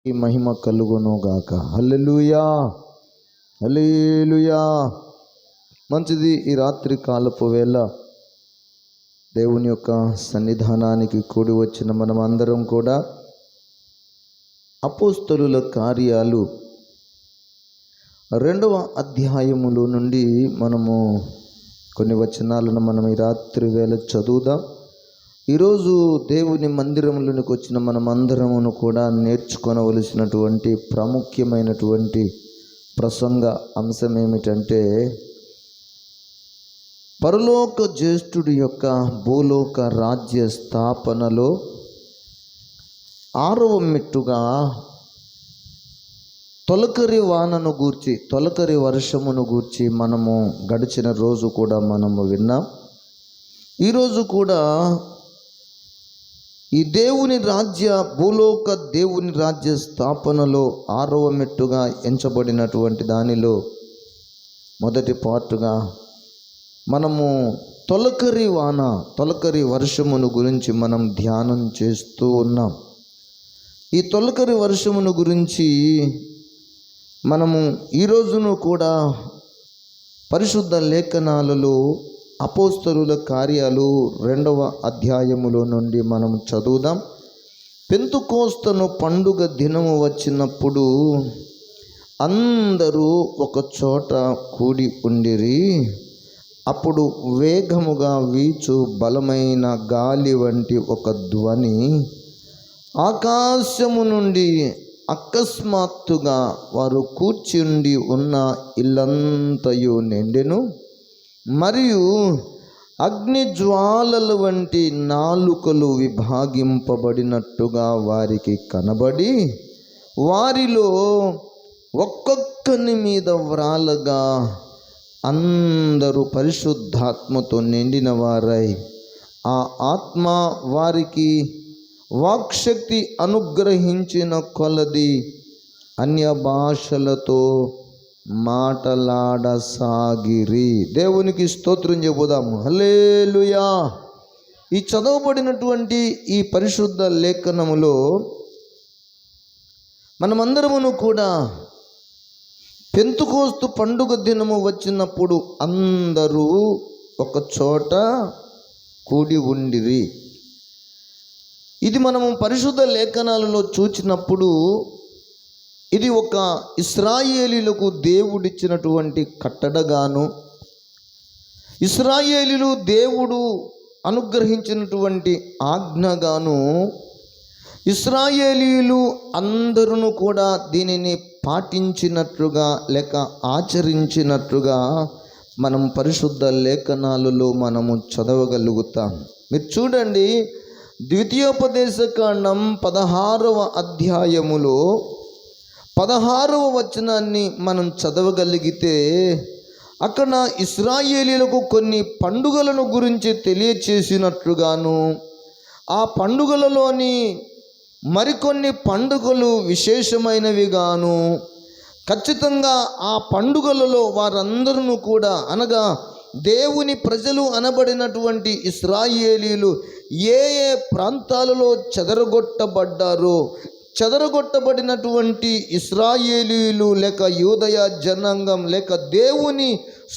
ఈ మహిమ కలుగును గాక. హల్లెలూయా, హల్లెలూయా. మంచిది. ఈ రాత్రి కాలపు వేళ దేవుని యొక్క సన్నిధానానికి కూడి వచ్చిన మనం అందరం కూడా అపోస్తలుల కార్యాలు 2వ అధ్యాయములో నుండి మనము కొన్ని వచనాలను మనం ఈ రాత్రి వేళ చదువుదాం. ఈరోజు దేవుని మందిరంలోనికి వచ్చిన మనమందరమును కూడా నేర్చుకొనవలసినటువంటి ప్రాముఖ్యమైనటువంటి ప్రసంగ అంశం ఏమిటంటే, పరలోక జ్యేష్ఠుడి యొక్క భూలోక రాజ్య స్థాపనలో 6వ మెట్టుగా తొలకరి వానను గూర్చి, తొలకరి వర్షమును గూర్చి మనము గడిచిన రోజు కూడా మనము విన్నాం. ఈరోజు కూడా ఈ దేవుని రాజ్య భూలోక దేవుని రాజ్య స్థాపనలో 6వ మెట్టుగా ఎంచబడినటువంటి దానిలో మొదటి పార్టుగా మనము తొలకరి వాన, తొలకరి వర్షమును గురించి మనం ధ్యానం చేస్తూ ఉన్నాం. ఈ తొలకరి వర్షమును గురించి మనము ఈరోజును కూడా పరిశుద్ధ లేఖనాలలో అపోస్తలుల కార్యాలు 2వ అధ్యాయములో నుండి మనం చదువుదాం. పెంతుకోస్తను పండుగ దినము వచ్చినప్పుడు అందరూ ఒక చోట కూడి ఉండిరి. అప్పుడు వేగముగా వీచు బలమైన గాలి వంటి ఒక ధ్వని ఆకాశము నుండి అకస్మాత్తుగా వారు కూర్చుండి ఉన్న ఇల్లంతయు నిండెను. మరియు అగ్ని జ్వాలల వంటి నాలుకలు విభాగింపబడినట్టుగా వారికి కనబడి, వారిలో ఒక్కొక్కని మీద వ్రాలగా అందరూ పరిశుద్ధాత్మతో నిండిన వారై, ఆ ఆత్మ వారికి వాక్శక్తి అనుగ్రహించిన కొలది అన్య భాషలతో మాటలాడసాగిరి. దేవునికి స్తోత్రం చెబుదాము. హల్లెలూయా. ఈ చదవబడినటువంటి ఈ పరిశుద్ధ లేఖనములో మనమందరమును కూడా పెంతుకోస్తు పండుగ దినము వచ్చినప్పుడు అందరూ ఒక చోట కూడి ఉండిరి. ఇది మనము పరిశుద్ధ లేఖనాలలో చూచినప్పుడు ఇది ఒక ఇశ్రాయేలీలకు దేవుడిచ్చినటువంటి కట్టడగాను, ఇశ్రాయేలీలు దేవుడు అనుగ్రహించినటువంటి ఆజ్ఞగాను, ఇశ్రాయేలీలు అందరూ కూడా దీనిని పాటించినట్లుగా లేక ఆచరించినట్లుగా మనం పరిశుద్ధ లేఖనాలలో మనము చదవగలుగుతాం. మీరు చూడండి, ద్వితీయోపదేశకాండం 16వ అధ్యాయములో 16వ వచనాన్ని మనం చదవగలిగితే, అక్కడ ఇశ్రాయేలీలకు కొన్ని పండుగలను గురించి తెలియచేసినట్లుగాను, ఆ పండుగలలోని మరికొన్ని పండుగలు విశేషమైనవిగాను, ఖచ్చితంగా ఆ పండుగలలో వారందరూ కూడా, అనగా దేవుని ప్రజలు అనబడినటువంటి ఇశ్రాయేలీలు ఏ ఏ ప్రాంతాలలో చెదరగొట్టబడ్డారో, చెదరగొట్టబడినటువంటి ఇశ్రాయేలీలు లేక యూదయ జనాంగం లేక దేవుని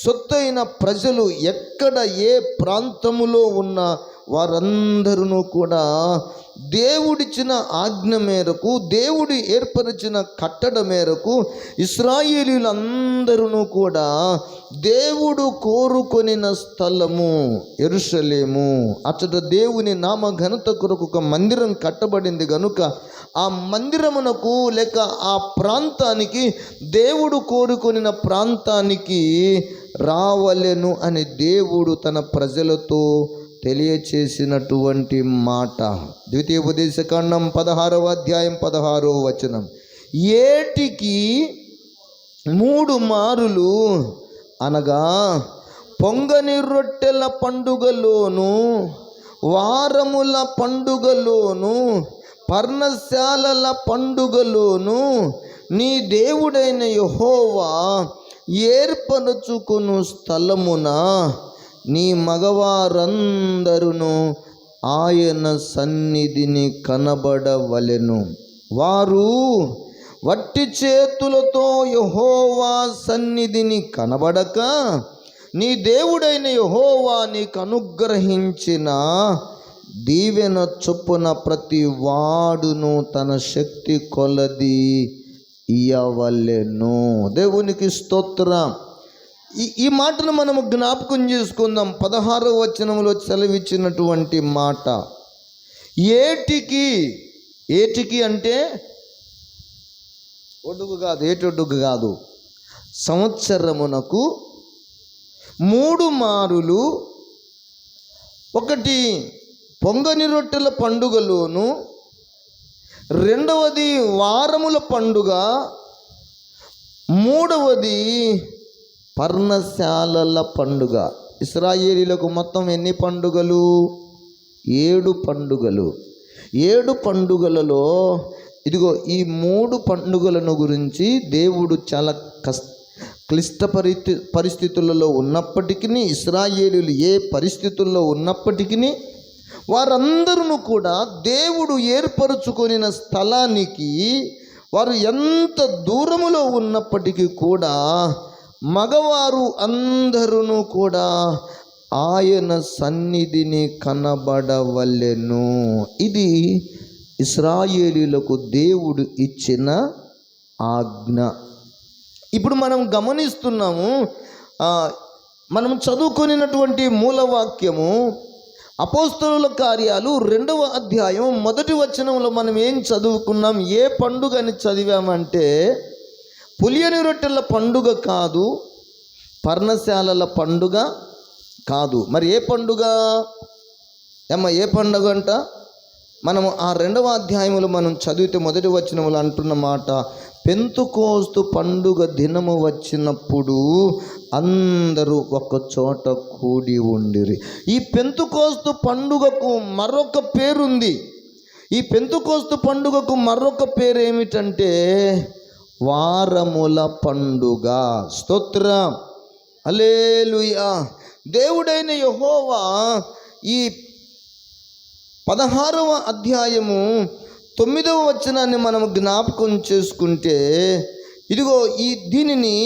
సొత్తైన ప్రజలు ఎక్కడ ఏ ప్రాంతములో ఉన్న వారందరూ కూడా దేవుడిచ్చిన ఆజ్ఞ మేరకు, దేవుడు ఏర్పరిచిన కట్టడ మేరకు ఇశ్రాయేలీలందరూ కూడా దేవుడు కోరుకొనిన స్థలము యెరూషలేము, అచ్చట దేవుని నామ ఘనత కొరకు ఒక మందిరం కట్టబడింది గనుక ఆ మందిరమునకు లేక ఆ ప్రాంతానికి, దేవుడు కోరుకొనిన ప్రాంతానికి రావలెను అని దేవుడు తన ప్రజలతో తెలియచేసినటువంటి మాట. ద్వితీయోపదేశకాండం 16వ అధ్యాయం 16వ వచనం. ఏటికి 3 మారులు, అనగా పొంగని రొట్టెల పండుగలోను, వారముల పండుగలోను, పర్ణశాలల పండుగలోను నీ దేవుడైన యెహోవా ఏర్పరచుకొను స్థలమున నీ మగవారందరూ ఆయన సన్నిధిని కనబడవలెను. వారు వట్టి చేతులతో యెహోవా సన్నిధిని కనబడక నీ దేవుడైన యెహోవా నీకు అనుగ్రహించిన దీవెన చొప్పున ప్రతి వాడును తన శక్తి కొలది ఇయ్యవలెను. దేవునికి స్తోత్రం. ఈ మాటను మనము జ్ఞాపకం చేసుకుందాం. 16వ వచనంలో సెలవిచ్చినటువంటి మాట, ఏటికి అంటే ఒడుగు కాదు, ఏటొడుగు కాదు, సంవత్సరమునకు 3 మారులు, ఒకటి పొంగని రొట్టెల పండుగలోను, రెండవది వారముల పండుగ, మూడవది పర్ణశాలల పండుగ. ఇశ్రాయేలీలకు మొత్తం ఎన్ని పండుగలు? 7 పండుగలు. 7 పండుగలలో ఇదిగో ఈ 3 పండుగలను గురించి దేవుడు చాలా క్లిష్ట పరిస్థితులలో ఉన్నప్పటికీ, ఇశ్రాయేలీలు ఏ పరిస్థితుల్లో ఉన్నప్పటికీ వారందరూ కూడా దేవుడు ఏర్పరచుకొనిన స్థలానికి వారు ఎంత దూరములో ఉన్నప్పటికీ కూడా మగవారు అందరూ కూడా ఆయన సన్నిధిని కనబడవలెను. ఇది ఇశ్రాయేలీయులకు దేవుడు ఇచ్చిన ఆజ్ఞ. ఇప్పుడు మనం గమనిస్తున్నాము, మనం చదువుకొనినటువంటి మూలవాక్యము అపోస్తలుల కార్యాలు 2వ అధ్యాయం 1వ వచనంలో మనం ఏం చదువుకున్నాం? ఏ పండుగని చదివామంటే పులియని రొట్టెల పండుగ కాదు, పర్ణశాలల పండుగ కాదు. మరి ఏ పండుగ? ఏ పండుగ అంట? మనము ఆ 2వ అధ్యాయంలో మనం చదివితే 1వ వచనంలో అంటున్న మాట, పెంతుకోస్తు పండుగ దినము వచ్చినప్పుడు అందరూ ఒక చోట కూడి ఉండిరి. ఈ పెంతుకోస్తు పండుగకు మరొక పేరుంది. ఈ పెంతుకోస్తు పండుగకు మరొక పేరు ఏమిటంటే వారముల పండుగ. స్తోత్రం, హల్లెలూయా. దేవుడైన యెహోవా ఈ 16వ అధ్యాయము 9వ వచనాన్ని మనం జ్ఞాపకం చేసుకుంటే, ఇదిగో దీనిని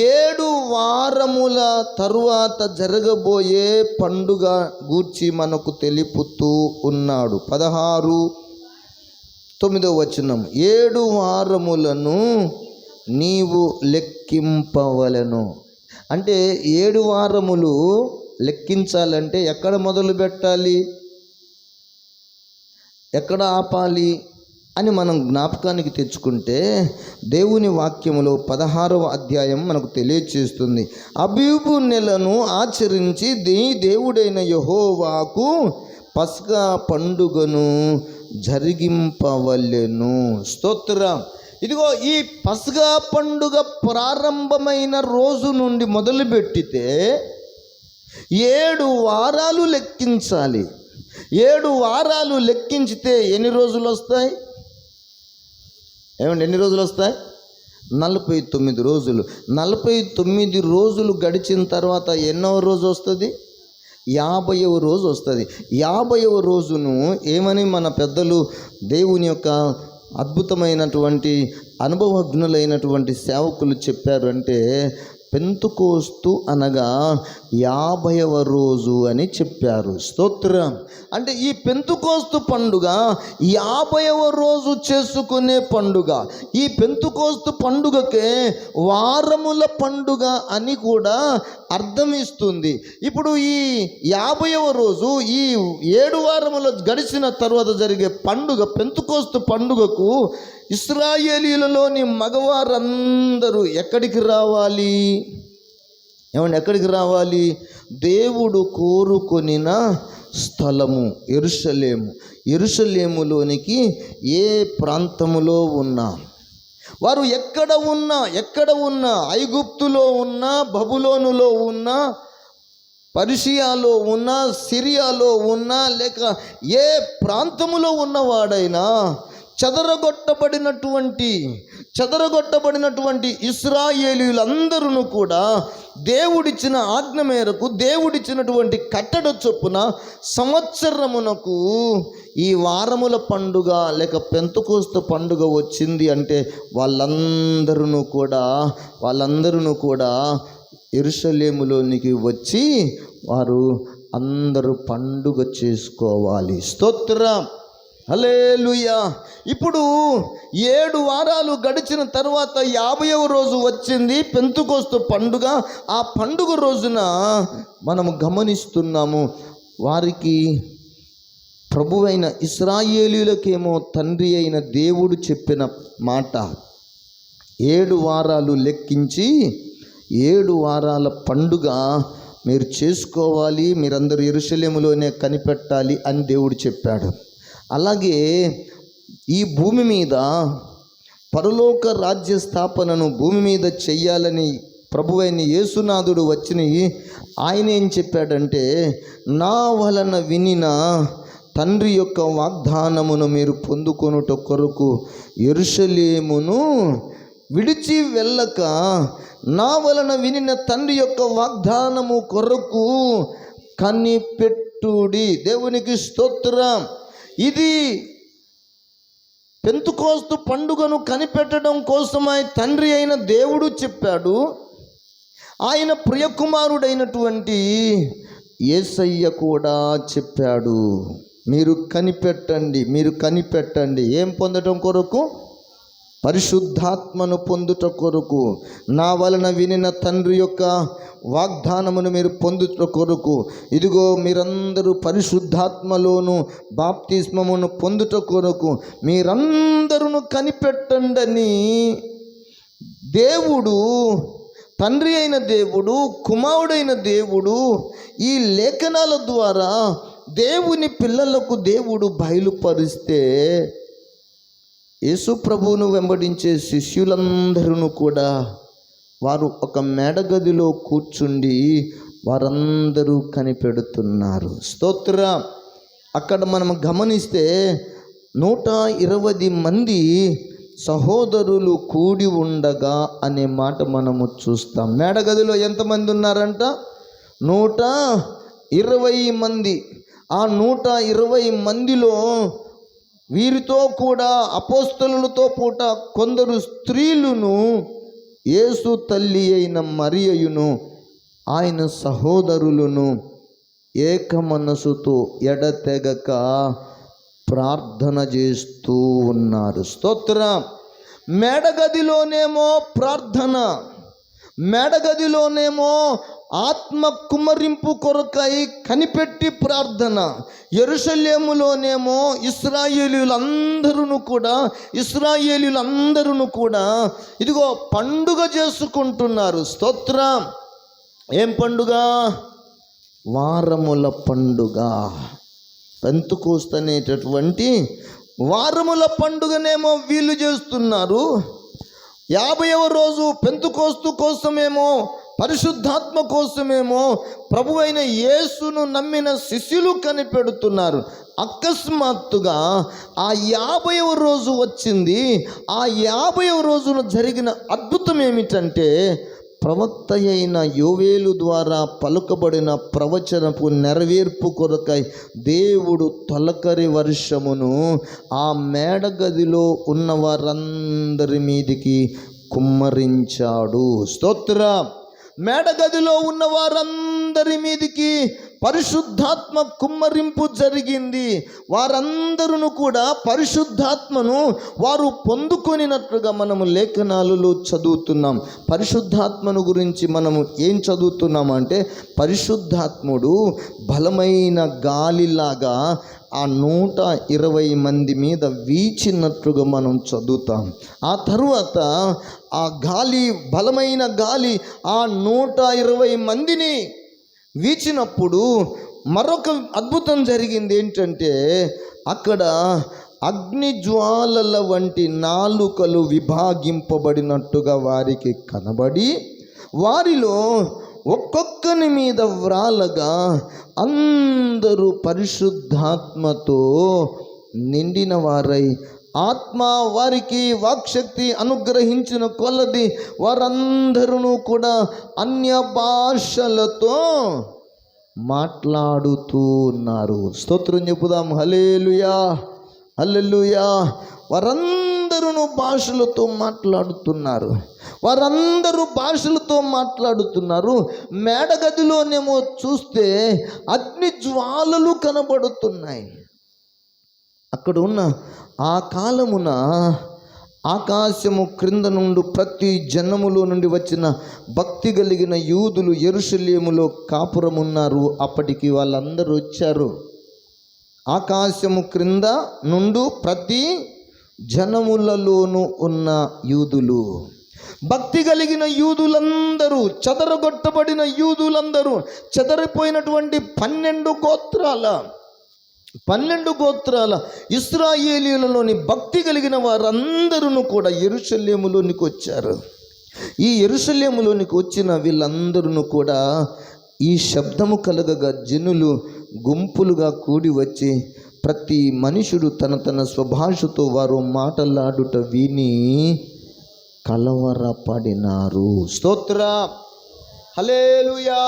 7 వారముల తరువాత జరగబోయే పండుగ గూర్చి మనకు తెలుపుతూ ఉన్నాడు. 16:9 వచనం, 7 వారములను నీవు లెక్కింపవలెను. అంటే 7 వారములు లెక్కించాలంటే ఎక్కడ మొదలు పెట్టాలి, ఎక్కడ ఆపాలి అని మనం జ్ఞాపకానికి తెచ్చుకుంటే దేవుని వాక్యములో 16వ అధ్యాయం మనకు తెలియచేస్తుంది. అబీబు నెలను ఆచరించి దేవుడైన యెహోవాకు పస్కా పండుగను జరిగింపవలెను. స్తోత్రం. ఇదిగో ఈ పస్కా పండుగ ప్రారంభమైన రోజు నుండి మొదలుపెట్టితే 7 వారాలు లెక్కించాలి. 7 వారాలు లెక్కించితే ఎన్ని రోజులు వస్తాయి? ఎన్ని రోజులు వస్తాయి? 49 రోజులు. 49 రోజులు గడిచిన తర్వాత ఎన్నవ రోజు వస్తుంది? 50వ రోజు వస్తుంది. 50వ రోజును ఏమని మన పెద్దలు దేవుని యొక్క అద్భుతమైనటువంటి అనుభవజ్ఞులైనటువంటి సేవకులు చెప్పారు అంటే, పెంతుకోస్తు అనగా 50వ రోజు అని చెప్పారు. స్తోత్రం. అంటే ఈ పెంతుకోస్తు పండుగ 50వ రోజు చేసుకునే పండుగ. ఈ పెంతుకోస్తు పండుగకే వారముల పండుగ అని కూడా అర్థం ఇస్తుంది. ఇప్పుడు ఈ 50వ రోజు, ఈ 7 వారములు గడిచిన తర్వాత జరిగే పండుగ పెంతుకోస్తు పండుగకు ఇశ్రాయేలీయులలోని మగవారందరూ ఎక్కడికి రావాలి? ఎక్కడికి రావాలి? దేవుడు కోరుకొనిన స్థలము యెరూషలేము. యెరూషలేములోనికి ఏ ప్రాంతములో ఉన్నా వారు ఎక్కడ ఉన్నా ఐగుప్తులో ఉన్నా, బబులోనులో ఉన్నా, పర్షియాలో ఉన్నా, సిరియాలో ఉన్నా, లేక ఏ ప్రాంతములో ఉన్నవాడైనా చెదరగొట్టబడినటువంటి ఇశ్రాయేలీయులందరూ కూడా దేవుడిచ్చిన ఆజ్ఞ మేరకు, దేవుడిచ్చినటువంటి కట్టడ చొప్పున సంవత్సరమునకు ఈ వారముల పండుగ లేక పెంతెకోస్తు పండుగ వచ్చింది అంటే వాళ్ళందరూ కూడా యెరూషలేములోనికి వచ్చి వారు అందరూ పండుగ చేసుకోవాలి. స్తోత్రం, హల్లెలూయా. ఇప్పుడు 7 వారాలు గడిచిన తర్వాత 50వ రోజు వచ్చింది పెంతెకోస్తు పండుగ. ఆ పండుగ రోజున మనము గమనిస్తున్నాము, వారికి ప్రభువైన ఇశ్రాయేలీయులకేమో తండ్రి అయిన దేవుడు చెప్పిన మాట, 7 వారాలు లెక్కించి 7 వారాల పండుగ మీరు చేసుకోవాలి, మీరందరూ యెరూషలేములోనే కనిపెట్టాలి అని దేవుడు చెప్పాడు. అలాగే ఈ భూమి మీద పరలోక రాజ్య స్థాపనను భూమి మీద చెయ్యాలని ప్రభువైన యేసునాథుడు వచ్చిన ఆయన ఏం చెప్పాడంటే, నా వలన వినిన తండ్రి యొక్క వాగ్దానమును మీరు పొందుకొనుట కొరకు యెరూషలేమును విడిచి వెళ్ళక, నా వలన వినిన తండ్రి యొక్క వాగ్దానము కొరకు కనిపెట్టుడి. దేవునికి స్తోత్రం. ఇది పెంతెకోస్తు పండుగను కనిపెట్టడం కోసమై తండ్రి అయిన దేవుడు చెప్పాడు. ఆయన ప్రియకుమారుడైనటువంటి యేసయ్య కూడా చెప్పాడు, మీరు కనిపెట్టండి. ఏం పొందడం కొరకు? పరిశుద్ధాత్మను పొందుట కొరకు. నా వలన వినిన తండ్రి యొక్క వాగ్దానమును మీరు పొందుట కొరకు, ఇదిగో మీరందరూ పరిశుద్ధాత్మలోను బాప్తిస్మమును పొందుట కొరకు మీరందరూ కనిపెట్టండి. దేవుడు, తండ్రి అయిన దేవుడు, కుమారుడైన దేవుడు ఈ లేఖనాల ద్వారా దేవుని పిల్లలకు దేవుడు బయలుపరిస్తే, యేసు ప్రభువును వెంబడించే శిష్యులందరూ కూడా వారు ఒక మేడగదిలో కూర్చుండి వారందరూ కనిపెడుతున్నారు. స్తోత్రం. అక్కడ మనం గమనిస్తే 120 మంది సహోదరులు కూడి ఉండగా అనే మాట మనము చూస్తాం. మేడగదిలో ఎంతమంది ఉన్నారంట? 120 మంది. ఆ 120 మందిలో వీరితో కూడా అపోస్తలులతో పూట కొందరు స్త్రీలను, యేసు తల్లి అయిన మరియయును ఆయన సహోదరులను ఏక మనసుతో ఎడతెగక ప్రార్థన చేస్తూ ఉన్నారు. స్తోత్రం. మేడగదిలోనేమో ప్రార్థన, మేడగదిలోనేమో ఆత్మ కుమ్మరింపు కొరకై కనిపెట్టి ప్రార్థన. యెరూషలేములోనేమో ఇశ్రాయేలీయులందరూ కూడా ఇదిగో పండుగ చేసుకుంటున్నారు. స్తోత్రం. ఏం పండుగ? వారముల పండుగ. పెంతెకోస్తు అనేటటువంటి వారముల పండుగనేమో వీళ్ళు చేస్తున్నారు. 50వ రోజు పెంతెకోస్తు కోసమేమో, పరిశుద్ధాత్మ కోసమేమో ప్రభువైన యేసును నమ్మిన శిష్యులు కనిపెడుతున్నారు. అకస్మాత్తుగా ఆ 50వ రోజు వచ్చింది. ఆ 50వ రోజున జరిగిన అద్భుతం ఏమిటంటే, ప్రవక్త అయిన యోవేలు ద్వారా పలుకబడిన ప్రవచనపు నెరవేర్పు కొరకై దేవుడు తొలకరి వర్షమును ఆ మేడగదిలో ఉన్న వారందరి మీదికి కుమ్మరించాడు. స్తోత్రం. మేడగదిలో ఉన్న వారందరి మీదికి పరిశుద్ధాత్మ కుమ్మరింపు జరిగింది. వారందరూ కూడా పరిశుద్ధాత్మను వారు పొందుకొనినట్లుగా మనము లేఖనాలలో చదువుతున్నాం. పరిశుద్ధాత్మను గురించి మనము ఏం చదువుతున్నామంటే, పరిశుద్ధాత్ముడు బలమైన గాలిలాగా ఆ 120 మంది మీద వీచినట్లుగా మనం చదువుతాం. ఆ తరువాత ఆ గాలి, బలమైన గాలి ఆ 120 మందిని వీచినప్పుడు మరొక అద్భుతం జరిగింది. ఏంటంటే, అక్కడ అగ్ని జ్వాలల వంటి నాలుకలు విభాగింపబడినట్టుగా వారికి కనబడి, వారిలో ఒక్కొక్కని మీద వ్రాలగా అందరూ పరిశుద్ధాత్మతో నిండిన వారై ఆత్మ వారికి వాక్శక్తి అనుగ్రహించిన కొలది వారందరూ కూడా అన్య భాషలతో మాట్లాడుతూ ఉన్నారు. స్తోత్రం చెప్పుదాం. హల్లెలూయా, హల్లెలూయా. వారందరూ భాషలతో మాట్లాడుతున్నారు. వారందరూ భాషలతో మాట్లాడుతున్నారు. మేడగదిలోనేమో చూస్తే అగ్ని జ్వాలలు కనబడుతున్నాయి. అక్కడ ఉన్న ఆ కాలమున ఆకాశము క్రింద నుండి ప్రతి జనములో నుండి వచ్చిన భక్తి కలిగిన యూదులు యెరూషలేములో కాపురమున్నారు. అప్పటికి వాళ్ళందరూ వచ్చారు. ఆకాశము క్రింద నుండి ప్రతి జనములలోనూ ఉన్న యూదులు, భక్తి కలిగిన యూదులందరూ, చెదరగొట్టబడిన యూదులందరూ, చెదరిపోయినటువంటి 12 గోత్రాల ఇశ్రాయేలీయులలోని భక్తి కలిగిన వారందరూ కూడా యెరూషలేములోనికి వచ్చారు. ఈ యెరూషలేములోనికి వచ్చిన వీళ్ళందరూ కూడా ఈ శబ్దము కలగగా జనులు గుంపులుగా కూడి వచ్చి ప్రతి మనుషుడు తన స్వభాషతో వారు మాటలాడుట విని కలవరపడినారు. స్తోత్ర, హల్లెలూయా.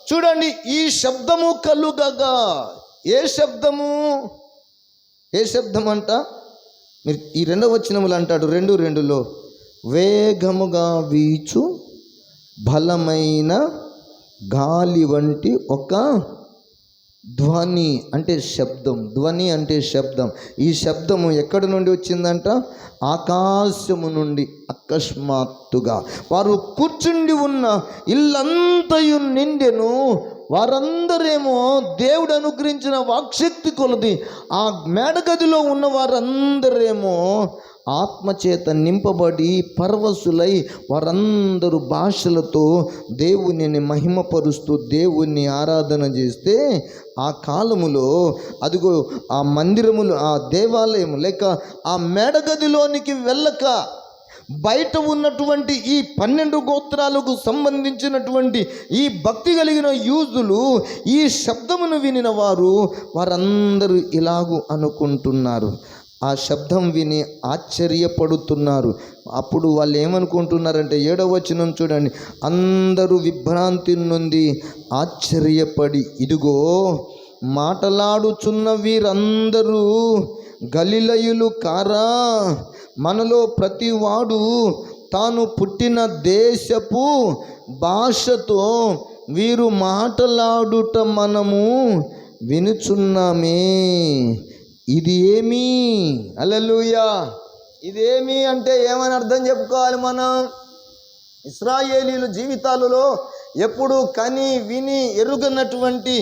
చూడండి, ఈ శబ్దము కలుగగా, ఏ శబ్దము అంట? మీరు ఈ 2వ వచనములు అంటాడు 2:2లో వేగముగా వీచు బలమైన గాలి వంటి ఒక ధ్వని అంటే శబ్దం. ధ్వని అంటే శబ్దం. ఈ శబ్దము ఎక్కడి నుండి వచ్చిందంట? ఆకాశము నుండి. అకస్మాత్తుగా వారు కూర్చుండి ఉన్న ఇల్లంతయు నిండెను. వారందరేమో దేవుడు అనుగ్రహించిన వాక్శక్తి కొలది ఆ మేడగదిలో ఉన్న వారందరేమో ఆత్మచేత నింపబడి పరవశులై వారందరూ భాషలతో దేవునిని మహిమపరుస్తూ దేవుణ్ణి ఆరాధన చేస్తే ఆ కాలములో అదిగో ఆ మందిరములు, ఆ దేవాలయం లేక ఆ మేడగదిలోనికి వెళ్ళక బయట ఉన్నటువంటి ఈ 12 గోత్రాలకు సంబంధించినటువంటి ఈ భక్తి కలిగిన యూదులు ఈ శబ్దమును వినిన వారందరూ ఇలాగూ అనుకుంటున్నారు. ఆ శబ్దం విని ఆశ్చర్యపడుతున్నారు. అప్పుడు వాళ్ళు ఏమనుకుంటున్నారంటే 7వ వచనం చూడండి. అందరూ విభ్రాంతి నుండి ఆశ్చర్యపడి, ఇదిగో మాటలాడుచున్న వీరందరూ గలిలయులు కారా? మనలో ప్రతివాడు తాను పుట్టిన దేశపు భాషతో వీరు మాటలాడుట మనము వినుచున్నామే. ఇది ఏమి? హల్లెలూయా. ఇదేమి అంటే ఏమని అర్థం చెప్పుకోవాలి మనం? ఇశ్రాయేలీయుల జీవితాలలో ఎప్పుడు కని విని ఎరుగనటువంటి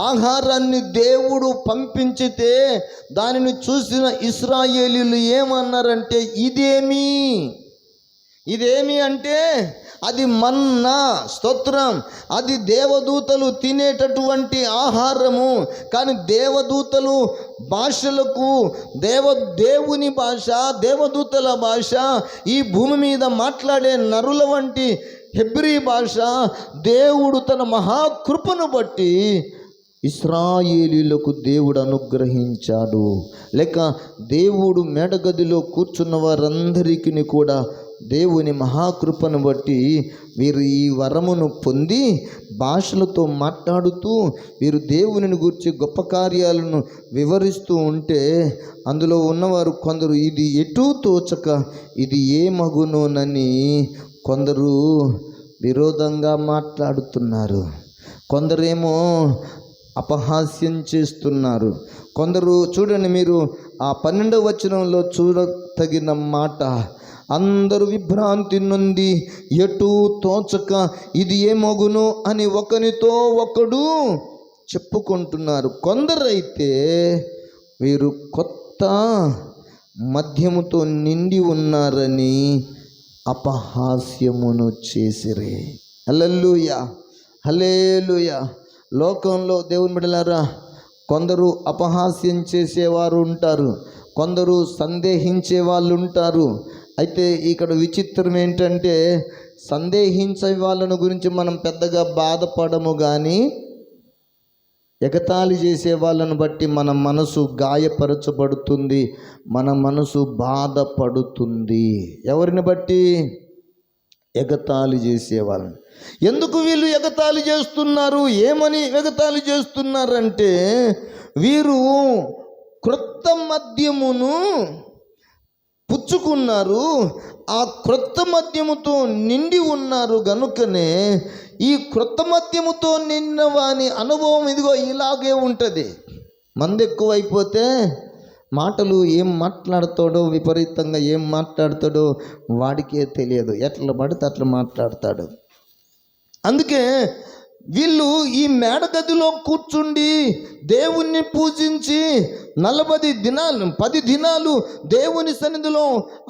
ఆహారాన్ని దేవుడు పంపించితే దానిని చూసిన ఇశ్రాయేలీయులు ఏమన్నారంటే ఇదేమి అంటే అది మన్నా. స్తోత్రం. అది దేవదూతలు తినేటటువంటి ఆహారము. కానీ దేవదూతలు భాషలకు దేవుని భాష, దేవదూతల భాష, ఈ భూమి మీద మాట్లాడే నరుల వంటి హెబ్రీ భాష దేవుడు తన మహాకృపను బట్టి ఇశ్రాయేలీయులకు దేవుడు అనుగ్రహించాడు. లేక దేవుడు మేడగదిలో కూర్చున్న వారందరికీ కూడా దేవుని మహాకృపను బట్టి వీరు ఈ వరమును పొంది భాషలతో మాట్లాడుతూ వీరు దేవుని గురించి గొప్ప కార్యాలను వివరిస్తూ ఉంటే అందులో ఉన్నవారు కొందరు ఇది ఎటూ తోచక ఇది ఏ మగునోనని కొందరు విరోధంగా మాట్లాడుతున్నారు. కొందరేమో అపహాస్యం చేస్తున్నారు. కొందరు చూడండి, మీరు ఆ 12వ వచనంలో చూడతగిన మాట, అందరూ విభ్రాంతి నుండి ఎటు తోచక ఇది ఏమగును అని ఒకనితో ఒకడు చెప్పుకుంటున్నారు. కొందరైతే వీరు కొత్త మద్యముతో నిండి ఉన్నారని అపహాస్యమును చేసిరే. హల్లెలూయా, హల్లెలూయా. లోకంలో దేవుని బిడ్డలారా, కొందరు అపహాస్యం చేసేవారు ఉంటారు, కొందరు సందేహించే వాళ్ళు ఉంటారు. అయితే ఇక్కడ విచిత్రం ఏంటంటే సందేహించే వాళ్ళను గురించి మనం పెద్దగా బాధపడము, కానీ ఎగతాళి చేసే వాళ్ళను బట్టి మన మనసు గాయపరచబడుతుంది, మన మనసు బాధపడుతుంది. ఎవరిని బట్టి? ఎగతాళి చేసేవాళ్ళని. ఎందుకు వీళ్ళు ఎగతాళి చేస్తున్నారు? ఏమని ఎగతాళి చేస్తున్నారంటే, వీరు క్రొత్త మద్యమును పుచ్చుకున్నారు, ఆ క్రొత్త మద్యముతో నిండి ఉన్నారు గనుకనే ఈ క్రొత్త మద్యముతో నిన్న వాని అనుభవం ఇదిగో ఇలాగే ఉంటుంది. మందు ఎక్కువైపోతే మాటలు ఏం మాట్లాడతాడో, విపరీతంగా ఏం మాట్లాడతాడో వాడికే తెలియదు, ఎట్లా పడితే అట్లా మాట్లాడతాడు. అందుకే వీళ్ళు ఈ మేడగదిలో కూర్చుండి దేవుణ్ణి పూజించి 40 దినాలు 10 దినాలు దేవుని సన్నిధిలో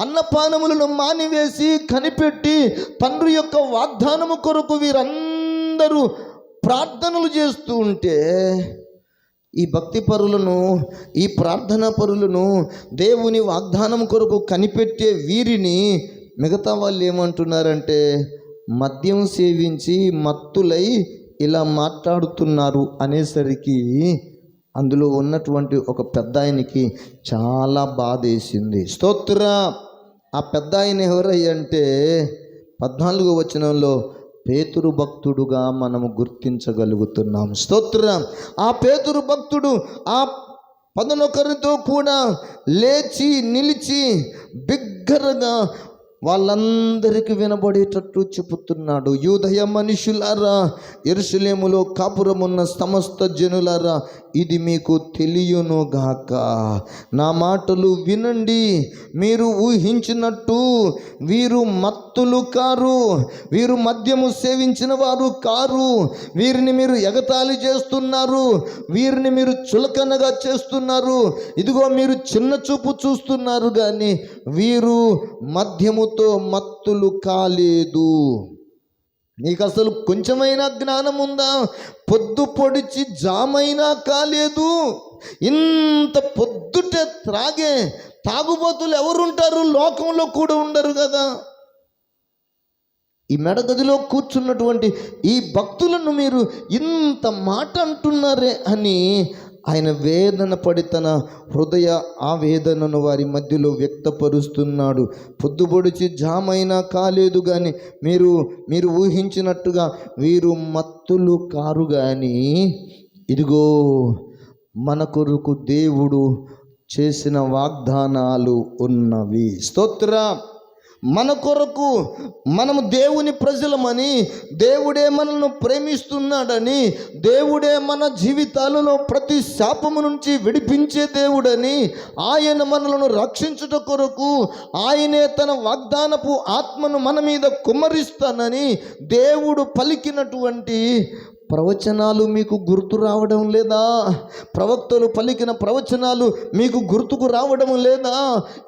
అన్నపానములను మానివేసి కనిపెట్టి తండ్రి యొక్క వాగ్దానము కొరకు వీరందరూ ప్రార్థనలు చేస్తూ ఉంటే, ఈ భక్తి పరులను, ఈ ప్రార్థనా పరులను, దేవుని వాగ్దానం కొరకు కనిపెట్టే వీరిని మిగతా వాళ్ళు ఏమంటున్నారంటే, మద్యం సేవించి మత్తులై ఇలా మాట్లాడుతున్నారు అనేసరికి అందులో ఉన్నటువంటి ఒక పెద్ద ఆయనకి చాలా బాధ వేసింది. స్తోత్ర. ఆ పెద్ద ఆయన ఎవరయ్యంటే 14వ వచనంలో పేతురు భక్తుడుగా మనము గుర్తించగలుగుతున్నాం. స్తోత్రం. ఆ పేతురు భక్తుడు ఆ 11 కూడా లేచి నిలిచి బిగ్గరగా వాళ్ళందరికీ వినబడేటట్టు చెబుతున్నాడు. యూదయ మనుషులారా, యెరూషలేములో కాపురమున్న సమస్త జనులారా, ఇది మీకు తెలియనుగాక. నా మాటలు వినండి. మీరు ఊహించినట్టు వీరు మత్తులు కారు, వీరు మద్యము సేవించిన వారు కారు. వీరిని మీరు ఎగతాళి చేస్తున్నారు, వీరిని మీరు చులకనగా చేస్తున్నారు. ఇదిగో మీరు చిన్న చూపు చూస్తున్నారు, కానీ వీరు మద్యముతో మత్తులు కాలేదు. నీకు అసలు కొంచెమైనా జ్ఞానం ఉందా? పొద్దు పొడిచి జామైనా కాలేదు. ఇంత పొద్దుటే త్రాగే తాగుబోతులు ఎవరుంటారు? లోకంలో కూడా ఉండరు కదా. ఈ మెడగదిలో కూర్చున్నటువంటి ఈ భక్తులను మీరు ఇంత మాట అంటున్నారే అని ఆయన వేదన పడి తన హృదయ ఆవేదనను వారి మధ్యలో వ్యక్తపరుస్తున్నాడు. పొద్దుపొడిచి జామైనా కాలేదు, కానీ మీరు ఊహించినట్టుగా వీరు మత్తులు కారు, కానీ ఇదిగో మన కొరకు దేవుడు చేసిన వాగ్దానాలు ఉన్నవి. స్తోత్ర. మన కొరకు మనము దేవుని ప్రజలమని, దేవుడే మనల్ని ప్రేమిస్తున్నాడని, దేవుడే మన జీవితాలలో ప్రతి శాపము నుంచి విడిపించే దేవుడని, ఆయన మనలను రక్షించుట కొరకు ఆయనే తన వాగ్దానపు ఆత్మను మన మీద కుమ్మరిస్తానని దేవుడు పలికినటువంటి ప్రవచనాలు మీకు గుర్తు రావడం లేదా? ప్రవక్తలు పలికిన ప్రవచనాలు మీకు గుర్తుకు రావడం లేదా?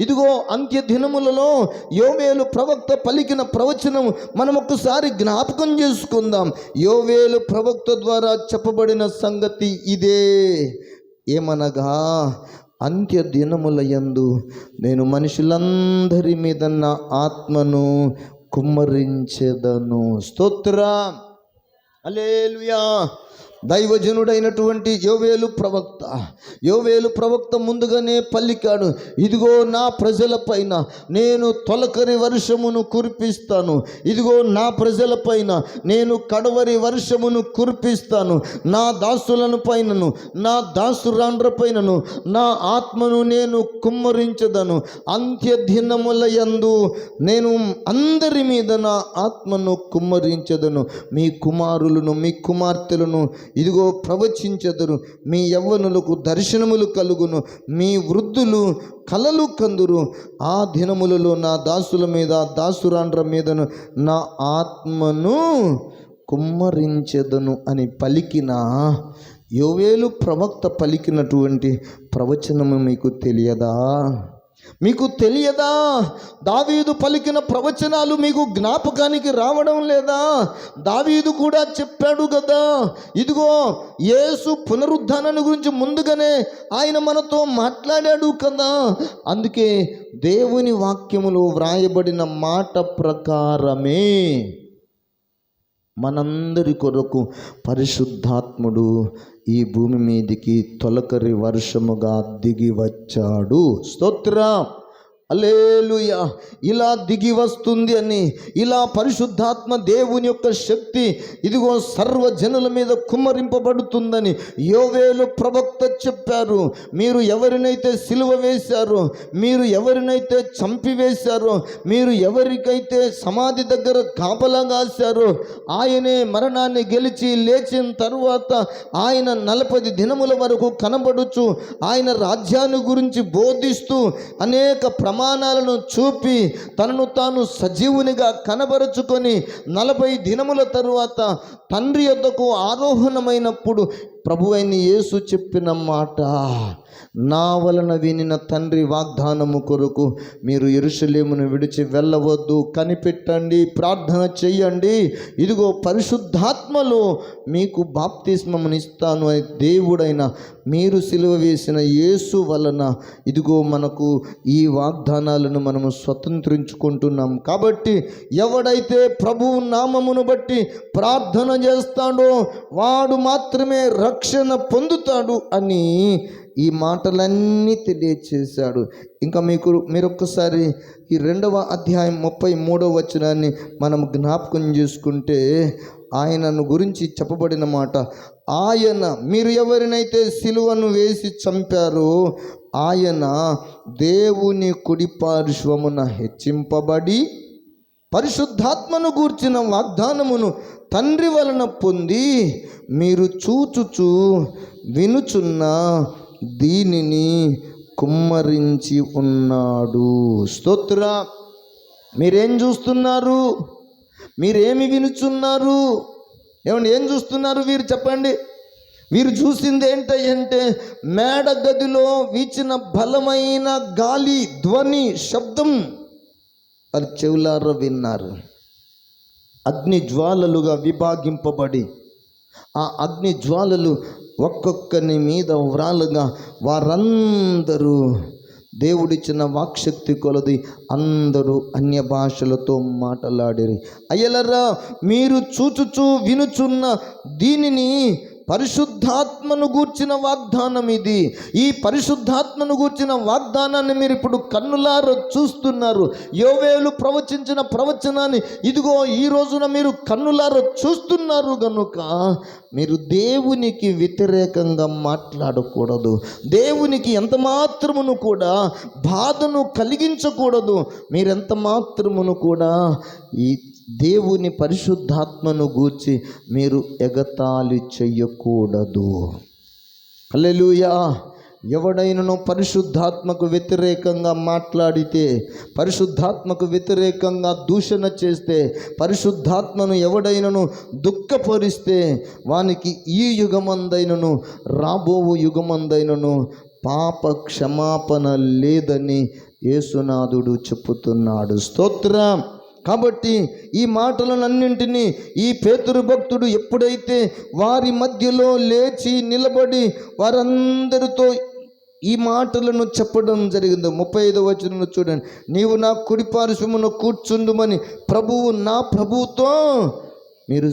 ఇదిగో అంత్య దినములలో యోవేలు ప్రవక్త పలికిన ప్రవచనం మనం ఒక్కసారి జ్ఞాపకం చేసుకుందాం. యోవేలు ప్రవక్త ద్వారా చెప్పబడిన సంగతి ఇదే. ఏమనగా, అంత్య దినముల యందు నేను మనుషులందరి మీద నా ఆత్మను కుమ్మరించెదను. స్తోత్రం. హల్లెలూయా. దైవజనుడైనటువంటి యోవేలు ప్రవక్త ముందుగానే పలికాడు. ఇదిగో నా ప్రజల పైన నేను తొలకరి వర్షమును కురిపిస్తాను, ఇదిగో నా ప్రజల పైన నేను కడవరి వర్షమును కురిపిస్తాను, నా దాసులను పైనను నా దాసురాండ్ర పైనను నా ఆత్మను నేను కుమ్మరించదను. అంత్య దినముల యందు నేను అందరి మీద నా ఆత్మను కుమ్మరించదను. మీ కుమారులను మీ కుమార్తెలను ఇదిగో ప్రవచించెదరు. మీ యవ్వనులకు దర్శనములు కలుగును, మీ వృద్ధులు కలలు కందురు. ఆ దినములలో నా దాసుల మీద దాసురాండ్ర మీదను నా ఆత్మను కుమ్మరించెదను అని పలికిన యోవేలు ప్రవక్త పలికినటువంటి ప్రవచనము మీకు తెలియదా? మీకు తెలియదా? దావీదు పలికిన ప్రవచనాలు మీకు జ్ఞాపకానికి రావడం లేదా? దావీదు కూడా చెప్పాడు కదా, ఇదిగో యేసు పునరుద్ధానాన్ని గురించి ముందుగానే ఆయన మనతో మాట్లాడాడు కదా. అందుకే దేవుని వాక్యములో వ్రాయబడిన మాట ప్రకారమే మనందరి కొరకు పరిశుద్ధాత్ముడు ఈ భూమి మీదికి తొలకరి వర్షముగా దిగి వచ్చాడు. స్తోత్రం, హల్లెలూయా. ఇలా దిగి వస్తుంది అని, ఇలా పరిశుద్ధాత్మ దేవుని యొక్క శక్తి ఇదిగో సర్వజనుల మీద కుమ్మరింపబడుతుందని యోవేలు ప్రవక్త చెప్పారు. మీరు ఎవరినైతే సిలువ వేశారో, మీరు ఎవరినైతే చంపివేశారో, మీరు ఎవరికైతే సమాధి దగ్గర కాపలా కాశారో, ఆయనే మరణాన్ని గెలిచి లేచిన తరువాత ఆయన 40 దినముల వరకు కనబడుచు ఆయన రాజ్యాన్ని గురించి బోధిస్తూ అనేక ప్రమాణాలను చూపి తనను తాను సజీవునిగా కనబరుచుకొని 40 దినముల తరువాత తండ్రి యొద్దకు ఆరోహణమైనప్పుడు ప్రభువైన యేసు చెప్పిన మాట, నా వలన వినిన తండ్రి వాగ్దానము కొరకు మీరు యెరూషలేమును విడిచి వెళ్ళవద్దు, కనిపెట్టండి, ప్రార్థన చెయ్యండి, ఇదిగో పరిశుద్ధాత్మలో మీకు బాప్తిస్మమునిస్తాను అని దేవుడైన మీరు సిలువ వేసిన యేసు వలన ఇదిగో మనకు ఈ వాగ్దానాలను మనము స్వతంత్రించుకుంటున్నాం. కాబట్టి ఎవడైతే ప్రభువు నామమును బట్టి ప్రార్థన చేస్తాడో వాడు మాత్రమే రక్షణ పొందుతాడు అని ఈ మాటలన్నీ తెలియచేశాడు. ఇంకా మీరొక్కసారి ఈ 2వ అధ్యాయం 33వ వచనాన్ని మనం జ్ఞాపకం చేసుకుంటే ఆయనను గురించి చెప్పబడిన మాట, ఆయన మీరు ఎవరినైతే సిలువను వేసి చంపారో ఆయన దేవుని కుడి పార్శ్వమున హెచ్చింపబడి పరిశుద్ధాత్మను గూర్చిన వాగ్దానమును తండ్రి వలన పొంది మీరు చూచుచు వినుచున్న దీనిని కుమ్మరించి ఉన్నాడు. స్తోత్ర. మీరేం చూస్తున్నారు? మీరేమి వినుచున్నారు? ఏమండి, ఏం చూస్తున్నారు వీరు? చెప్పండి. వీరు చూసింది ఏంటంటే మేడ గదిలో వీచిన బలమైన గాలి, ధ్వని, శబ్దం వారి చెవులారా విన్నారు. అగ్ని జ్వాలలుగా విభాగింపబడి ఆ అగ్ని జ్వాలలు ఒక్కొక్కని మీద వ్రాలుగా వారందరూ దేవుడిచ్చిన వాక్శక్తి కొలది అందరూ అన్య భాషలతో మాట్లాడిరి. అయ్యలరా, మీరు చూచుచూ వినుచున్న దీనిని పరిశుద్ధాత్మను గూర్చిన వాగ్దానం ఇది. ఈ పరిశుద్ధాత్మను గూర్చిన వాగ్దానాన్ని మీరు ఇప్పుడు కన్నులారా చూస్తున్నారు. యోవేలు ప్రవచించిన ప్రవచనాన్ని ఇదిగో ఈ రోజున మీరు కన్నులారా చూస్తున్నారు. గనుక మీరు దేవునికి వ్యతిరేకంగా మాట్లాడకూడదు. దేవునికి ఎంత మాత్రమును కూడా బాధను కలిగించకూడదు. మీరెంత మాత్రమును కూడా ఈ దేవుని పరిశుద్ధాత్మను గూర్చి మీరు ఎగతాళి చెయ్యకూడదు. హల్లెలూయా. ఎవడైనను పరిశుద్ధాత్మకు వ్యతిరేకంగా మాట్లాడితే, పరిశుద్ధాత్మకు వ్యతిరేకంగా దూషణ చేస్తే, పరిశుద్ధాత్మను ఎవడైనను దుఃఖపరిస్తే వానికి ఈ యుగమందైనను రాబోవు యుగమందైనను పాప క్షమాపణ లేదని యేసునాథుడు చెప్పుతున్నాడు. స్తోత్రం. కాబట్టి ఈ మాటలనన్నింటినీ ఈ పేతురు భక్తుడు ఎప్పుడైతే వారి మధ్యలో లేచి నిలబడి వారందరితో ఈ మాటలను చెప్పడం జరిగిందో 35వ వచనం చూడండి. నీవు నా కుడి పార్శ్వమున కూర్చుండుమని ప్రభువు నా ప్రభువుతో మీరు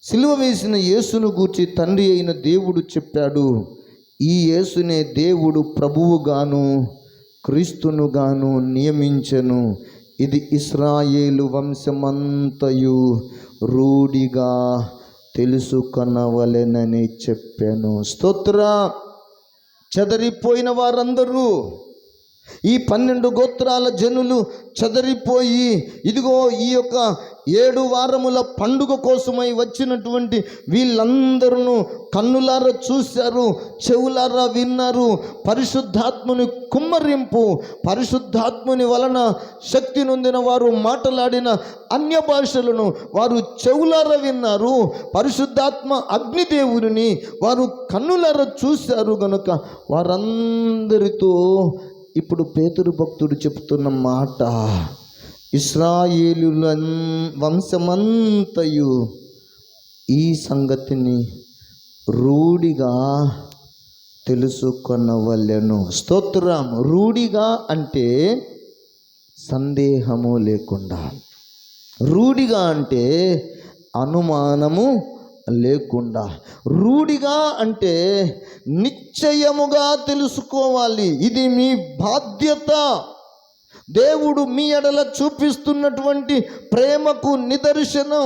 సిలువ వేసిన యేసును గూర్చి తండ్రి అయిన దేవుడు చెప్పాడు. ఈ యేసునే దేవుడు ప్రభువుగాను క్రీస్తునుగాను నియమించెను. ఇది ఇశ్రాయేలు వంశమంతయు రూఢిగా తెలుసుకొనవలెనని చెప్పాను. స్తోత్ర. చెదరిపోయిన వారందరూ, ఈ 12 గోత్రాల జనులు చెదరిపోయి ఇదిగో ఈ యొక్క 7 వారముల పండుగ కోసమై వచ్చినటువంటి వీళ్ళందరూ కన్నులారా చూశారు, చెవులారా విన్నారు. పరిశుద్ధాత్ముని కుమ్మరింపు, పరిశుద్ధాత్ముని వలన శక్తి నొందిన వారు మాట్లాడిన అన్య భాషలను వారు చెవులారా విన్నారు. పరిశుద్ధాత్మ అగ్నిదేవుని వారు కన్నులారా చూశారు. గనుక వారందరితో ఇప్పుడు పేతురు భక్తుడు చెప్తున్న మాట, ఇశ్రాయేలుల వంశమంతయు ఈ సంగతిని రూఢిగా తెలుసుకొనవలెను. స్తోత్రం. రూఢిగా అంటే సందేహము లేకుండా, రూఢిగా అంటే అనుమానము లేకుండా, రూఢిగా అంటే నిశ్చయముగా తెలుసుకోవాలి. ఇది మీ బాధ్యత. దేవుడు మీ ఎడల చూపిస్తున్నటువంటి ప్రేమకు నిదర్శనం.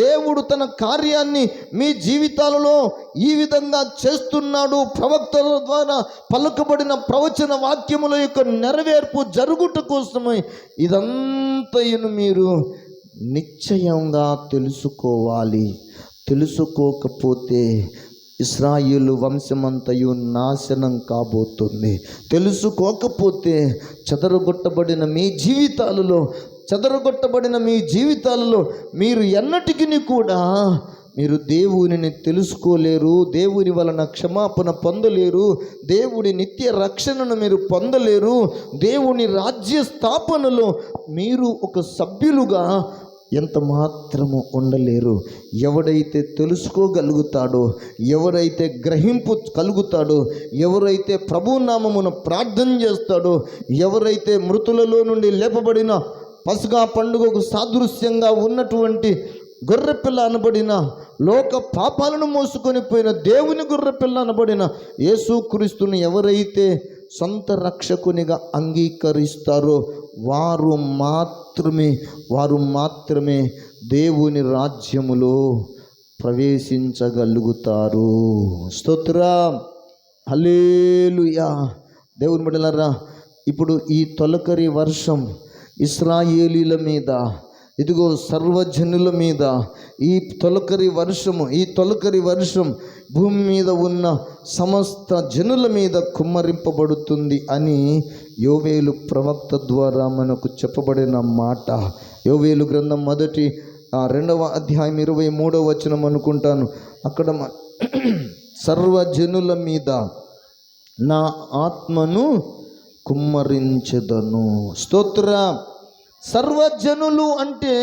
దేవుడు తన కార్యాన్ని మీ జీవితాలలో ఈ విధంగా చేస్తున్నాడు. ప్రవక్తల ద్వారా పలుకబడిన ప్రవచన వాక్యముల యొక్క నెరవేర్పు జరుగుట కోసమై ఇదంతయును మీరు నిశ్చయంగా తెలుసుకోవాలి. తెలుసుకోకపోతే ఇశ్రాయేలు వంశమంతయు నాశనం కాబోతుంది. తెలుసుకోకపోతే చెదరగొట్టబడిన మీ జీవితాలలో మీరు ఎన్నటికీ కూడా మీరు దేవునిని తెలుసుకోలేరు. దేవుని వలన క్షమాపణ పొందలేరు. దేవుడి నిత్య రక్షణను మీరు పొందలేరు. దేవుని రాజ్య స్థాపనలో మీరు ఒక సభ్యులుగా ఎంత మాత్రము ఉండలేరు. ఎవడైతే తెలుసుకోగలుగుతాడో, ఎవరైతే గ్రహింపు కలుగుతాడో, ఎవరైతే ప్రభునామమున ప్రార్థన చేస్తాడో, ఎవరైతే మృతులలో నుండి లేపబడిన పస్కా పండుగకు సాదృశ్యంగా ఉన్నటువంటి గొర్రెపిల్ల అనబడిన, లోక పాపాలను మోసుకొని పోయిన దేవుని గొర్రెపిల్ల అనబడిన యేసుక్రీస్తుని ఎవరైతే సొంత రక్షకునిగా అంగీకరిస్తారో వారు మాత్రమే దేవుని రాజ్యములో ప్రవేశించగలుగుతారు. స్తోత్రం, హల్లెలూయా. దేవుని బిడ్డలారా, ఇప్పుడు ఈ తొలకరి వర్షం ఇశ్రాయేలీల మీద, ఇదిగో సర్వజనుల మీద ఈ తొలకరి వర్షం భూమి మీద ఉన్న సమస్త జనుల మీద కుమ్మరింపబడుతుంది అని యోవేలు ప్రవక్త ద్వారా మనకు చెప్పబడిన మాట. యోవేలు గ్రంథం 2వ అధ్యాయం 23వ వచనం అనుకుంటాను. అక్కడ సర్వజనుల మీద నా ఆత్మను కుమ్మరించెదను. స్తోత్రం. సర్వజనులు అంటే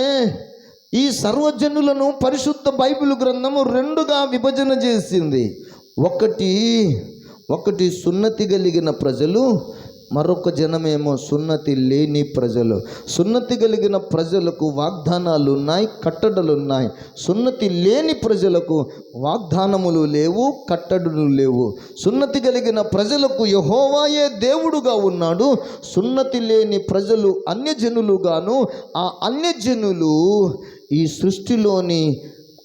ఈ సర్వజనులను పరిశుద్ధ బైబిల్ గ్రంథము 2గా విభజన చేసింది. ఒకటి సున్నతి కలిగిన ప్రజలు, మరొక జనమేమో సున్నతి లేని ప్రజలు. సున్నతి కలిగిన ప్రజలకు వాగ్దానాలు ఉన్నాయి, కట్టడలు ఉన్నాయి. సున్నతి లేని ప్రజలకు వాగ్దానములు లేవు, కట్టడలు లేవు. సున్నతి కలిగిన ప్రజలకు యెహోవాయే దేవుడుగా ఉన్నాడు. సున్నతి లేని ప్రజలు అన్యజనులుగాను, ఆ అన్యజనులు ఈ సృష్టిలోని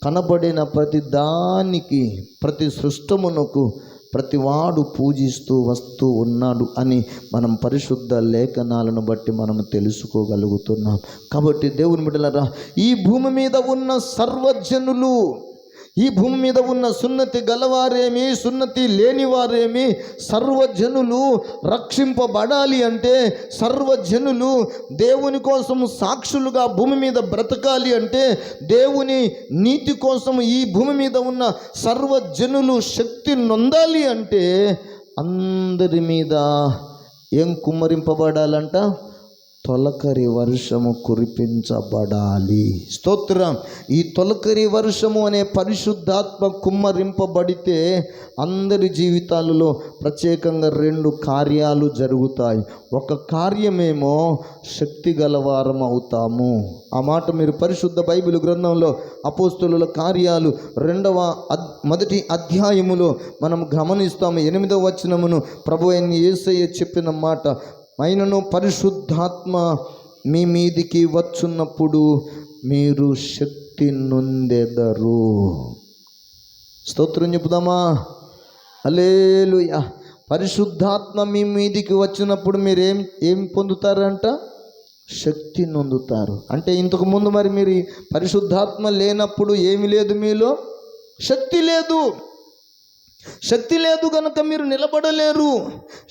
కనబడిన ప్రతి దానికి, ప్రతి సృష్టమునకు ప్రతివాడు పూజిస్తూ వస్తూ ఉన్నాడు అని మనం పరిశుద్ధ లేఖనాలను బట్టి మనం తెలుసుకోగలుగుతున్నాం. కాబట్టి దేవుని బిడ్డలారా, ఈ భూమి మీద ఉన్న సర్వజనులు, ఈ భూమి మీద ఉన్న సున్నతి గలవారేమి, సున్నతి లేనివారేమి, సర్వజనులు రక్షింపబడాలి అంటే, సర్వజనులు దేవుని కోసం సాక్షులుగా భూమి మీద బ్రతకాలి అంటే, దేవుని నీతి కోసం ఈ భూమి మీద ఉన్న సర్వజనులు శక్తి నొందాలి అంటే అందరి మీద ఏం కుమ్మరింపబడాలంట? తొలకరి వర్షము కురిపించబడాలి. స్తోత్రం. ఈ తొలకరి వర్షము అనే పరిశుద్ధాత్మ కుమ్మరింపబడితే అందరి జీవితాలలో ప్రత్యేకంగా 2 కార్యాలు జరుగుతాయి. ఒక కార్యమేమో శక్తి గలవారం అవుతాము. ఆ మాట మీరు పరిశుద్ధ బైబిల్ గ్రంథంలో అపోస్తలుల కార్యాలు 1వ అధ్యాయములో మనం గమనిస్తాము. 8వ వచనమును ప్రభు అయిన యేసయ్య చెప్పిన మాట, అయినను పరిశుద్ధాత్మ మీ మీదికి వచ్చున్నప్పుడు మీరు శక్తి నొందెదరు. స్తోత్రం చెప్పుదామా? హల్లెలూయా. పరిశుద్ధాత్మ మీ మీదికి వచ్చినప్పుడు మీరు ఏం పొందుతారంట? శక్తి నొందుతారు. అంటే ఇంతకుముందు మరి మీరు పరిశుద్ధాత్మ లేనప్పుడు ఏమి లేదు, మీలో శక్తి లేదు. శక్తి లేదు గనుక మీరు నిలబడలేరు.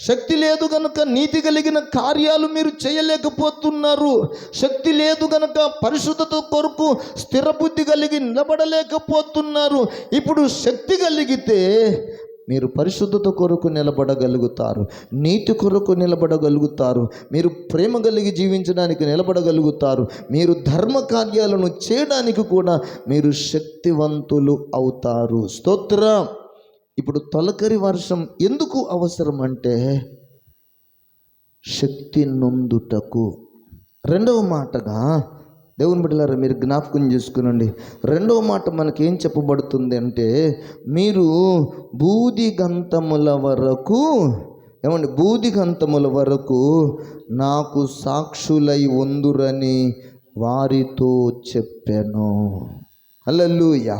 శక్తి లేదు గనుక నీతి కలిగిన కార్యాలు మీరు చేయలేకపోతున్నారు. శక్తి లేదు గనుక పరిశుద్ధత కొరకు స్థిర బుద్ధి కలిగి నిలబడలేకపోతున్నారు. ఇప్పుడు శక్తి కలిగితే మీరు పరిశుద్ధత కొరకు నిలబడగలుగుతారు, నీతి కొరకు నిలబడగలుగుతారు, మీరు ప్రేమ కలిగి జీవించడానికి నిలబడగలుగుతారు, మీరు ధర్మ కార్యాలను చేయడానికి కూడా మీరు శక్తివంతులు అవుతారు. స్తోత్రం. ఇప్పుడు తొలకరి వర్షం ఎందుకు అవసరం అంటే శక్తి నొందుటకు. 2వ మాటగా దేవుని బిడ్డలారా, మీరు జ్ఞాపకం చేసుకునండి. రెండవ మాట మనకేం చెప్పబడుతుంది అంటే, మీరు బూదిగంతముల వరకు, ఏమండి, బూదిగంతముల వరకు నాకు సాక్షులై ఉందురని వారితో చెప్పాను. హల్లెలూయా,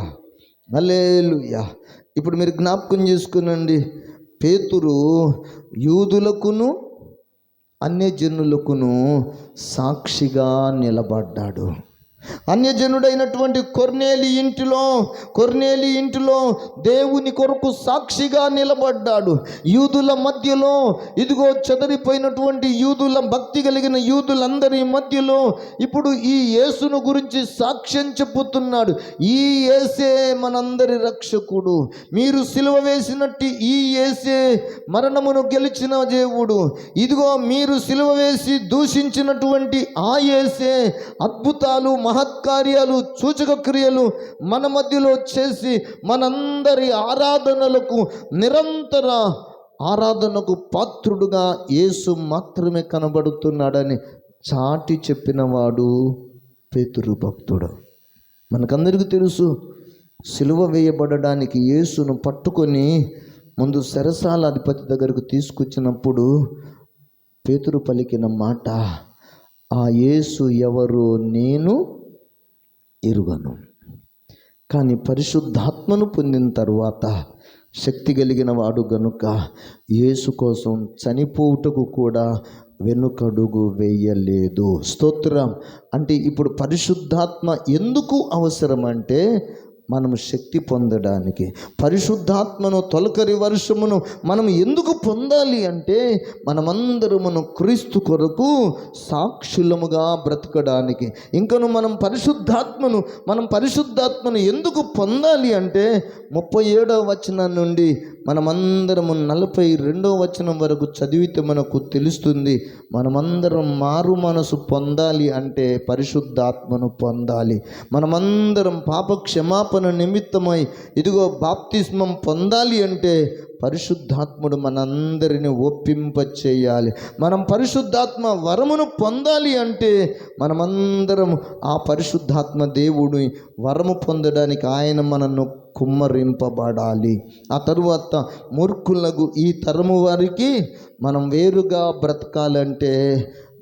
హల్లెలూయా. ఇప్పుడు మీరు జ్ఞాపకం చేసుకునండి, పేతురు యూదులకును అన్యజనులకును సాక్షిగా నిలబడ్డాడు. అన్యజనుడైనటువంటి కొర్నేలి ఇంటిలో దేవుని కొరకు సాక్షిగా నిలబడ్డాడు. యూదుల మధ్యలో, ఇదిగో చెదరిపోయినటువంటి యూదుల, భక్తి కలిగిన యూదులందరి మధ్యలో ఇప్పుడు ఈ యేసును గురించి సాక్ష్యం చెప్పుతున్నాడు. ఈ యేసే మనందరి రక్షకుడు, మీరు సిలువ వేసినట్టు ఈ యేసే మరణమును గెలిచిన దేవుడు, ఇదిగో మీరు సిలువ వేసి దూషించినటువంటి ఆ యేసే అద్భుతాలు, మహత్కార్యాలు, సూచక క్రియలు మన మధ్యలో చేసి మనందరి ఆరాధనలకు, నిరంతర ఆరాధనకు పాత్రుడుగా యేసు మాత్రమే కనబడుతున్నాడని చాటి చెప్పినవాడు పేతురు భక్తుడు. మనకందరికీ తెలుసు, సిలువ వేయబడడానికి యేసును పట్టుకొని ముందు చెరసాల అధిపతి దగ్గరకు తీసుకొచ్చినప్పుడు పేతురు పలికిన మాట, ఆ యేసు ఎవరు నేను ఎరుగను. కానీ పరిశుద్ధాత్మను పొందిన తరువాత శక్తి కలిగిన వాడు గనుక యేసు కోసం చనిపోవుటకు కూడా వెనుకడుగు వేయలేదు. స్తోత్రం. అంటే ఇప్పుడు పరిశుద్ధాత్మ ఎందుకు అవసరం అంటే, మనము శక్తి పొందడానికి. పరిశుద్ధాత్మను, తొలకరి వర్షమును మనం ఎందుకు పొందాలి అంటే, మనమందరమును క్రీస్తు కొరకు సాక్షులముగా బ్రతకడానికి. ఇంకను మనం పరిశుద్ధాత్మను ఎందుకు పొందాలి అంటే, 37వ వచనం నుండి మనమందరము 42వ వచనం వరకు చదివితే మనకు తెలుస్తుంది. మనమందరం మారు మనసు పొందాలి అంటే పరిశుద్ధాత్మను పొందాలి. మనమందరం పాప క్షమాపణ నిమిత్తమై ఇదిగో బాప్తిస్మం పొందాలి అంటే పరిశుద్ధాత్ముడు మనందరిని ఒప్పింప చేయాలి. మనం పరిశుద్ధాత్మ వరమును పొందాలి అంటే మనమందరం ఆ పరిశుద్ధాత్మ దేవుడి వరము పొందడానికి ఆయన మనను కుమ్మరింపబడాలి. ఆ తరువాత మూర్ఖులకు, ఈ తరము వారికి మనం వేరుగా బ్రతకాలంటే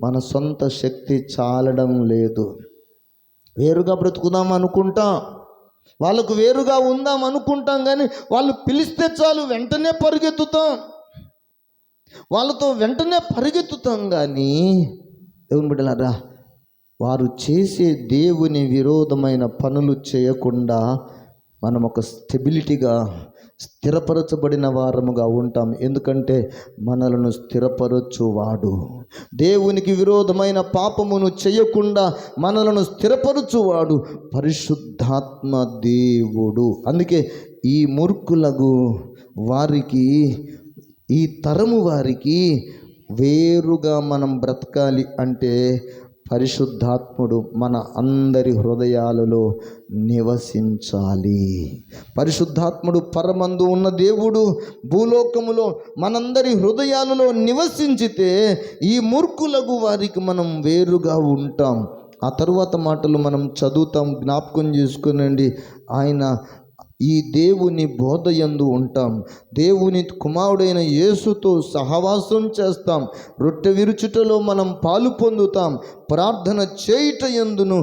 మన సొంత శక్తి చాలడం లేదు. వేరుగా బ్రతుకుదాం అనుకుంటాం, వాళ్ళకు వేరుగా ఉందాం అనుకుంటాం, కానీ వాళ్ళు పిలిస్తే చాలు వెంటనే పరిగెత్తుతాం, వాళ్ళతో వెంటనే పరిగెత్తుతాం. కానీ దేవుని బిడ్డలారా, వారు చేసే దేవుని విరోధమైన పనులు చేయకుండా మనం ఒక స్టెబిలిటీగా, స్థిరపరచబడిన వారముగా ఉంటాం. ఎందుకంటే మనలను స్థిరపరచువాడు, దేవునికి విరోధమైన పాపమును చేయకుండా మనలను స్థిరపరచువాడు పరిశుద్ధాత్మ దేవుడు. అందుకే ఈ మూర్ఖులకు వారికి, ఈ తరము వారికి వేరుగా మనం బ్రతకాలి అంటే పరిశుద్ధాత్ముడు మన అందరి హృదయాలలో నివసించాలి. పరిశుద్ధాత్ముడు పరమందు ఉన్న దేవుడు భూలోకములో మనందరి హృదయాలలో నివసించితే ఈ మూర్ఖులకు వారికి మనం వేరుగా ఉంటాం. ఆ తరువాత మాటలు మనం చదువుతాం, జ్ఞాపకం చేసుకునండి. ఆయన ఈ దేవుని బోధయందు ఉంటాం, దేవుని కుమారుడైన యేసుతో సహవాసం చేస్తాం, రొట్టె విరుచుటలో మనం పాలు పొందుతాం, ప్రార్థన చేయుట యందును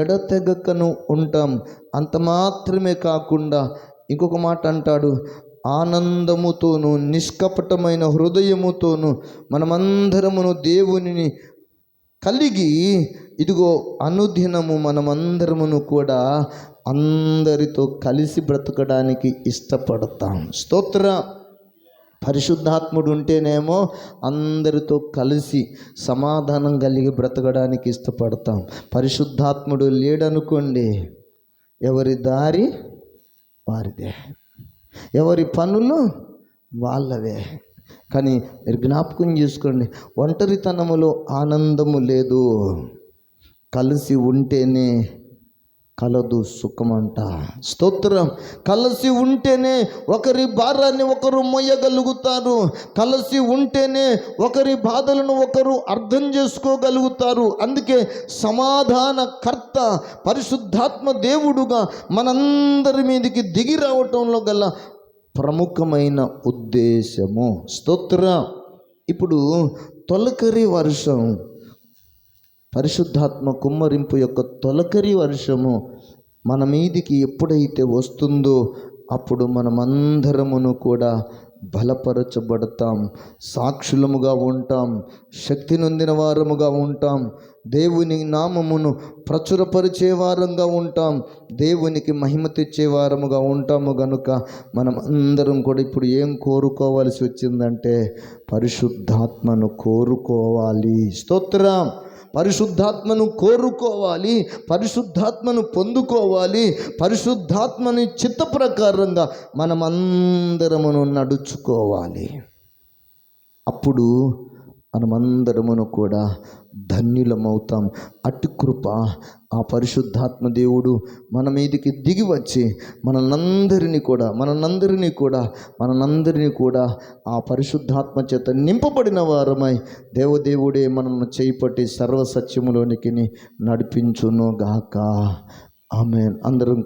ఎడతెగకను ఉంటాం. అంత మాత్రమే కాకుండా ఇంకొక మాట అంటాడు, ఆనందముతోనూ నిష్కపటమైన హృదయముతోనూ మనమందరమును దేవునిని కలిగి ఇదిగో అనుదినము మనమందరమును కూడా అందరితో కలిసి బ్రతకడానికి ఇష్టపడతాం. స్తోత్ర. పరిశుద్ధాత్ముడు ఉంటేనేమో అందరితో కలిసి సమాధానం కలిగి బ్రతకడానికి ఇష్టపడతాం. పరిశుద్ధాత్ముడు లేడనుకోండి, ఎవరి దారి వారిదే, ఎవరి పనులు వాళ్ళవే. కానీ మీరు జ్ఞాపకం చేసుకోండి, ఒంటరితనములో ఆనందము లేదు, కలిసి ఉంటేనే కలదు సుఖమంట. స్తోత్రం. కలిసి ఉంటేనే ఒకరి భారాన్ని ఒకరు మోయగలుగుతారు. కలిసి ఉంటేనే ఒకరి బాధలను ఒకరు అర్థం చేసుకోగలుగుతారు. అందుకే సమాధాన కర్త పరిశుద్ధాత్మ దేవుడుగా మనందరి మీదకి దిగి రావటంలో గల ప్రముఖమైన ఉద్దేశము. స్తోత్రం. ఇప్పుడు తొలకరి వర్షం, పరిశుద్ధాత్మ కుమ్మరింపు యొక్క తొలకరి వర్షము మన మీదికి ఎప్పుడైతే వస్తుందో అప్పుడు మనమందరమును కూడా బలపరచబడతాం, సాక్షులముగా ఉంటాం, శక్తి నొందిన వారముగా ఉంటాం, దేవుని నామమును ప్రచురపరిచే వారంగా ఉంటాం, దేవునికి మహిమ తెచ్చే వారముగా ఉంటాము. గనుక మనం అందరం కూడా ఇప్పుడు ఏం కోరుకోవాల్సి వచ్చిందంటే పరిశుద్ధాత్మను కోరుకోవాలి. స్తోత్రం. పరిశుద్ధాత్మను కోరుకోవాలి, పరిశుద్ధాత్మను పొందుకోవాలి, పరిశుద్ధాత్మని చిత్త ప్రకారంగా మనమందరమును నడుచుకోవాలి. అప్పుడు మనమందరమును కూడా ధన్యులమవుతాం. అట్టి కృప ఆ పరిశుద్ధాత్మ దేవుడు మన మీదికి దిగి వచ్చి మనందరినీ కూడా ఆ పరిశుద్ధాత్మ చేత నింపబడిన వారమై దేవదేవుడే మనల్ని చేపట్టి సర్వసత్యములోనికి నడిపించును గాక. ఆమేన్. అందరం